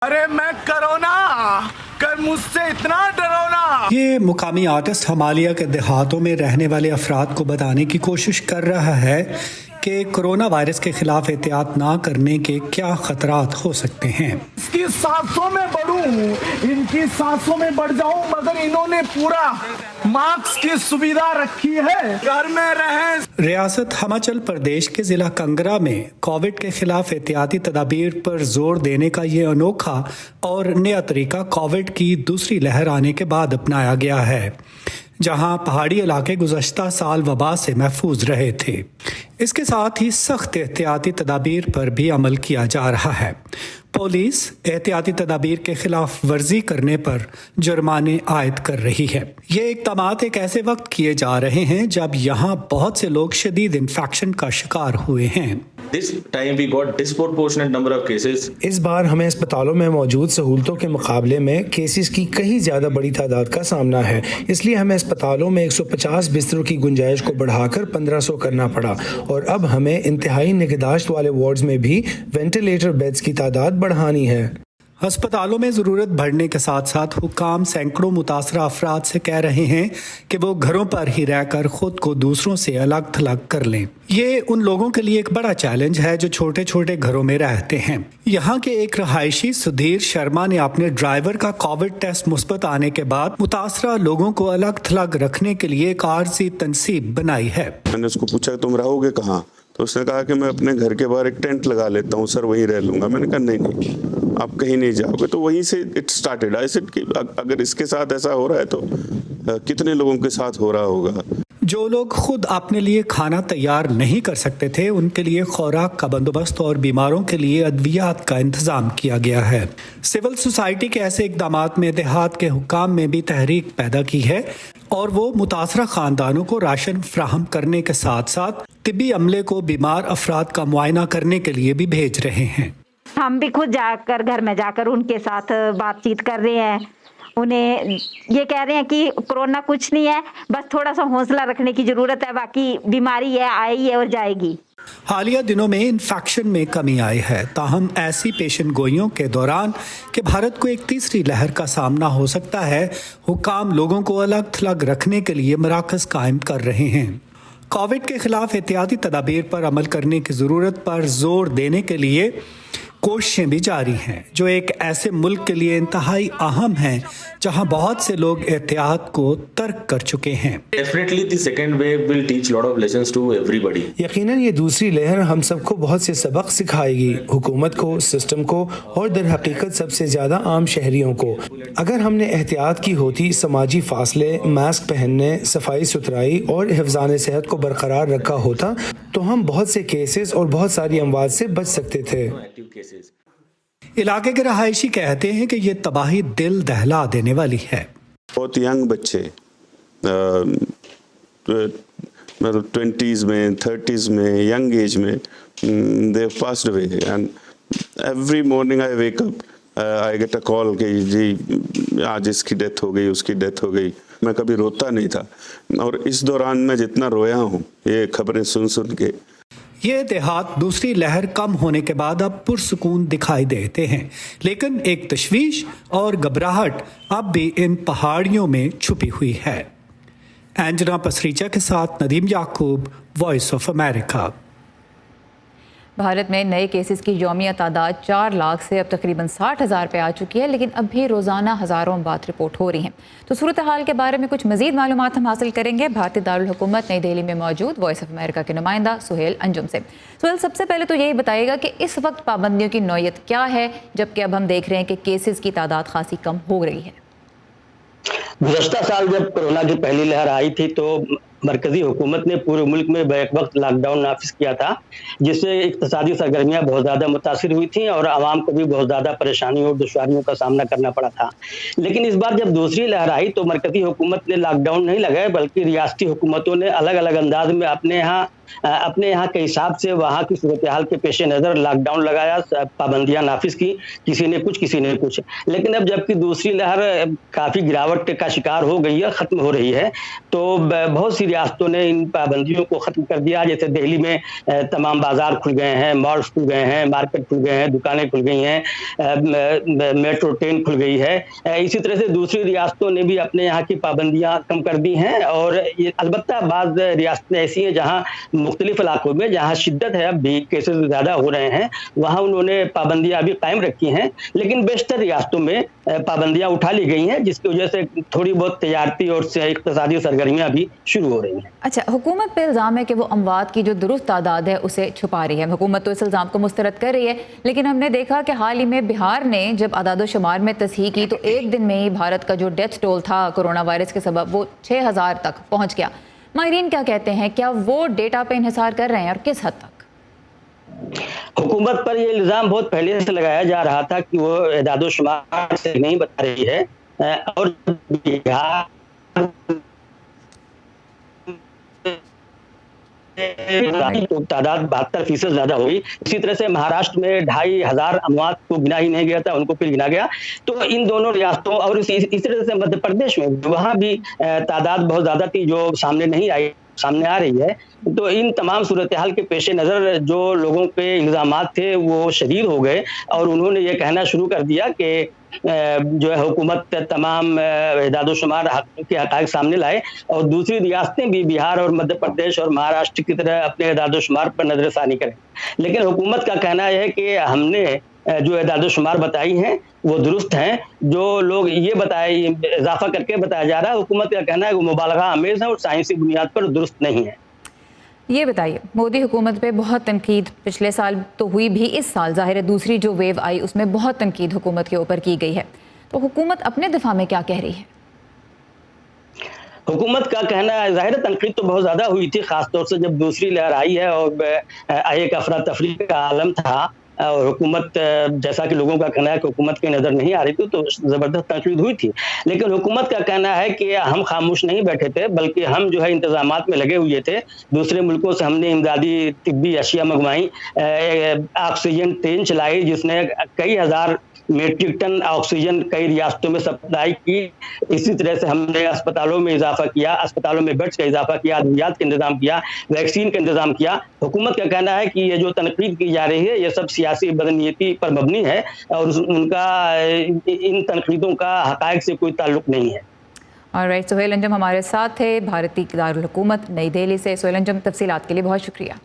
अरे मैं कोरोना कर मुझसे इतना डरोना। ये मुकामी आर्टिस्ट हिमालय के देहातों में रहने वाले अफराद को बताने की कोशिश कर रहा है कि कोरोना वायरस के खिलाफ एहतियात ना करने के क्या खतरात हो सकते हैं। इसकी सांसों में बढ़ूं, इनकी सांसों में बढ़ जाऊं, मगर इन्होंने पूरा मास्क की सुविधा रखी है, घर में रहें। रियासत हिमाचल प्रदेश के जिला कंगरा में कोविड के खिलाफ एहतियाती तदाबीर पर जोर देने का ये अनोखा और नया तरीका कोविड की दूसरी लहर आने के बाद अपनाया गया है, जहां पहाड़ी इलाके गुज़श्ता साल वबा से महफूज रहे थे। इसके साथ ही सख्त एहतियाती तदाबीर पर भी अमल किया जा रहा है। पुलिस एहतियाती तदाबीर के खिलाफ वर्जी करने पर जुर्माने आयद कर रही है। ये इक़दामात एक ऐसे वक्त किए जा रहे हैं जब यहाँ बहुत से लोग शदीद इन्फेक्शन का शिकार हुए हैं। This time we got disproportionate number of cases. इस बार हमें अस्पतालों में मौजूद सहूलतों के मुकाबले में केसेस की कहीं ज़्यादा बड़ी तादाद का सामना है, इसलिए हमें अस्पतालों में 150 बिस्तरों की गुंजाइश को बढ़ाकर 1500 करना पड़ा और अब हमें इंतहाई निगहदाश्त वाले वार्ड्स में भी वेंटिलेटर बेड्स की तादाद बढ़ानी है। अस्पतालों में ज़रूरत बढ़ने के साथ साथ हुकाम सैकड़ों मुतासरा अफराद से कह रहे हैं कि वो घरों पर ही रहकर खुद को दूसरों से अलग थलग कर लें। ये उन लोगों के लिए एक बड़ा चैलेंज है जो छोटे छोटे घरों में रहते हैं। यहाँ के एक रहायशी सुधीर शर्मा ने अपने ड्राइवर का कोविड टेस्ट मुस्बत आने के बाद मुतासरा लोगों को अलग थलग रखने के लिए एक आर्जी तनसीब बनाई है। मैंने उसको पूछा तुम रहोगे कहाँ, तो उसने कहा कि मैं अपने घर के बाहर एक टेंट लगा लेता हूँ सर, वहीं रह लूंगा। मैंने कहा नहीं आप कहीं नहीं जाओगे। तो वहीं से इट स्टार्टेड। आई सेड कि अगर इसके साथ ऐसा हो रहा है तो कितने लोगों के साथ हो रहा होगा। जो लोग खुद अपने लिए खाना तैयार नहीं कर सकते थे उनके लिए खुराक का बंदोबस्त और बीमारों के लिए अद्वियात का इंतजाम किया गया है। सिविल सोसाइटी के ऐसे इकदामात में देहात के हुकाम में भी तहरीक पैदा की है और वो मुतासरा खानदानों को राशन फ्राहम करने के साथ साथ तिब्बी अमले को बीमार अफराद का मुआयना करने के लिए भी भेज रहे हैं। हम भी खुद जाकर घर में जाकर उनके साथ बातचीत कर रहे हैं, उन्हें ये कह रहे हैं कि कोरोना कुछ नहीं है, बस थोड़ा सा हौसला रखने की जरूरत है, बाकी बीमारी है, आई है और जाएगी। हालिया दिनों में इन्फेक्शन में कमी आई है, ताहम ऐसी पेशन गोइयों के दौरान कि भारत को एक तीसरी लहर का सामना हो सकता है, हुकाम लोगों को अलग थलग रखने के लिए मराकज कायम कर रहे हैं। कोविड के खिलाफ एहतियाती तदाबीर पर अमल करने की ज़रूरत पर जोर देने के लिए कोशिशें भी जारी हैं, जो एक ऐसे मुल्क के लिए इंतहाई अहम हैं जहां बहुत से लोग एहतियात को तर्क कर चुके हैं। Definitely the second wave will teach lot of lessons to everybody. यकीनन ये दूसरी लहर हम सबको बहुत से सबक सिखाएगी, हुकूमत को, सिस्टम को और दर हकीकत सबसे ज़्यादा आम शहरियों को। अगर हमने एहतियात की होती, समाजी फासले, मास्क पहनने, सफाई सुथराई और हिफ्ज़ान सेहत को बरकरार रखा होता तो हम बहुत से केसेस और बहुत सारी अमवात से बच सकते थे। इलाके के रहायशी कहते हैं कि ये तबाही दिल दहला देने वाली है। बहुत यंग बच्चे मतलब 20s में 30s में यंग एज में they passed away and every morning I wake up I get a call कि जी आज इसकी डेथ हो गई, उसकी डेथ हो गई। मैं कभी रोता नहीं था और इस दौरान मैं जितना रोया हूँ ये खबरें सुन सुन के। ये देहात दूसरी लहर कम होने के बाद अब पुरसुकून दिखाई देते हैं, लेकिन एक तशवीश और घबराहट अब भी इन पहाड़ियों में छुपी हुई है। एंजना पसरीचा के साथ नदीम याकूब, वॉइस ऑफ अमेरिका। भारत में नए केसेस की यौमिया तादाद 4 लाख से अब तकरीबन 60,000 पे आ चुकी है, लेकिन अब भी रोज़ाना हज़ारों बात रिपोर्ट हो रही हैं। तो सूरत हाल के बारे में कुछ मज़ीद मालूमात हम हासिल करेंगे भारतीय दारुल हुकूमत नई दिल्ली में मौजूद वॉइस ऑफ अमेरिका के नुमाइंदा सुहेल अंजुम से। सुहेल, सबसे पहले तो यही बताइएगा कि इस वक्त पाबंदियों की नौयत क्या है, जबकि अब हम देख रहे हैं कि केसेस की तादाद खासी कम हो रही है। गुज़श्ता साल जब कोरोना की पहली लहर आई थी तो मरकजी हुकूमत ने पूरे मुल्क में बैक वक्त लॉकडाउन नाफिज किया था, जिससे इक्तिसादी सरगर्मियां बहुत ज़्यादा मुतासिर हुई थी और आवाम को भी बहुत ज़्यादा परेशानियों और दुश्वारियों का सामना करना पड़ा था। लेकिन इस बार जब दूसरी लहर आई तो मरकजी हुकूमत ने लॉकडाउन नहीं लगाया, बल्कि रियासती हुकूमतों ने अलग अलग अंदाज में अपने यहाँ अपने यहाँ के हिसाब से वहाँ की सूरत हाल के पेश नज़र लॉकडाउन लगाया, पाबंदियां नाफिज की, किसी ने कुछ। लेकिन अब जबकि दूसरी लहर काफ़ी गिरावट का शिकार हो गई है, ख़त्म हो रही है, तो बहुत सी रियासतों ने इन पाबंदियों को ख़त्म कर दिया। जैसे दिल्ली में तमाम बाजार खुल गए हैं, मॉल्स खुल गए हैं, मार्केट खुल गए हैं, दुकानें खुल गई हैं, मेट्रो ट्रेन खुल गई है। इसी तरह से दूसरी रियासतों ने भी अपने यहाँ की पाबंदियां कम कर दी हैं। और ये अलबत्ता बाज़ रियासतें ऐसी हैं जहाँ मुख्तलिफ इलाकों में जहाँ शिद्दत है, अब भी केसेस ज़्यादा हो रहे हैं, वहाँ उन्होंने पाबंदियां अभी कायम रखी हैं। लेकिन बेशतर रियासतों में पाबंदियां उठा ली गई हैं, जिसकी वजह से थोड़ी बहुत तजारती और इक़्तिसादी सरगर्मियां भी शुरू हो रही हैं। अच्छा, हुकूमत पे इल्ज़ाम है कि वो अमवात की जो दुरुस्त तादाद है उसे छुपा रही है। हुकूमत तो इस इल्ज़ाम को मुस्तरद कर रही है, लेकिन हमने देखा कि हाल ही में बिहार ने जब आदाद शुमार में तस्हीह की तो एक दिन में ही भारत का जो डेथ टोल था कोरोना वायरस के सबब वो 6000 तक पहुँच गया। माहिरीन क्या कहते हैं, क्या वो डेटा पे इन्हिसार कर रहे हैं और किस हद तक? हुकूमत पर ये इल्ज़ाम बहुत पहले से लगाया जा रहा था कि वो एदाद शुमार से नहीं बता रही है, और बिहार तो तादाद 72% ज्यादा हुई। इसी तरह से महाराष्ट्र में 2500 अमवात को गिना ही नहीं गया था, उनको फिर गिना गया। तो इन दोनों रियासतों और इसी तरह से मध्य प्रदेश में वहाँ भी तादाद बहुत ज्यादा थी जो सामने आ रही है। तो इन तमाम सूरत हाल के पेश नज़र जो लोगों पे इल्ज़ामात थे वो शदीद हो गए और उन्होंने ये कहना शुरू कर दिया कि जो है हुकूमत तमाम एदाद शुमार के हक़ाइक़ सामने लाए और दूसरी रियासतें भी बिहार और मध्य प्रदेश और महाराष्ट्र की तरह अपने एदाद शुमार पर नज़रसानी करें। लेकिन हुकूमत का कहना है कि हमने जो एदाद शुमार बताई हैं वो दुरुस्त हैं। जो लोग ये इजाफा करके बताया जा रहा है, हुकूमत का कहना है वो मुबालगा आमेज़ है और साइंसी बुनियाद पर दुरुस्त नहीं है। ये बताइए, मोदी हुकूमत पे बहुत तनकीद पिछले साल तो हुई भी, इस साल ज़ाहिर है दूसरी जो वेव आई उसमें बहुत तनकीद हुकूमत के ऊपर की गई है, तो हुकूमत अपने दिफा में क्या कह रही है? हुकूमत का कहना है, ज़ाहिर तनकीद तो बहुत ज़्यादा हुई थी, ख़ासतौर से जब दूसरी लहर आई है और एक अफरा तफरी का आलम था और हुकूमत, जैसा कि लोगों का कहना है कि हुकूमत की नज़र नहीं आ रही थी, तो ज़बरदस्त तनकीद हुई थी। लेकिन हुकूमत का कहना है कि हम खामोश नहीं बैठे थे, बल्कि हम जो है इंतज़ामात में लगे हुए थे। दूसरे मुल्कों से हमने इमदादी तिब्बी अशिया मंगवाई, ऑक्सीजन ट्रेन चलाई जिसने कई हज़ार मेट्रिक टन ऑक्सीजन कई रियासतों में सप्लाई की। इसी तरह से हमने अस्पतालों में इजाफा किया, अस्पतालों में बेड्स का इजाफा किया, अद्वियात का इंतजाम किया, वैक्सीन का इंतजाम किया। हुकूमत का कहना है कि ये जो तनकीद की जा रही है ये सब सियासी बदनीयती पर मबनी है और उनका इन तनकीदों का हक़ाइक़ से कोई ताल्लुक नहीं है। ऑलराइट, सोहेल अंजम हमारे साथ थे भारतीय दारुल हुकूमत नई दिल्ली से। सोहेल अंजम, तफसीलात के लिए बहुत शुक्रिया।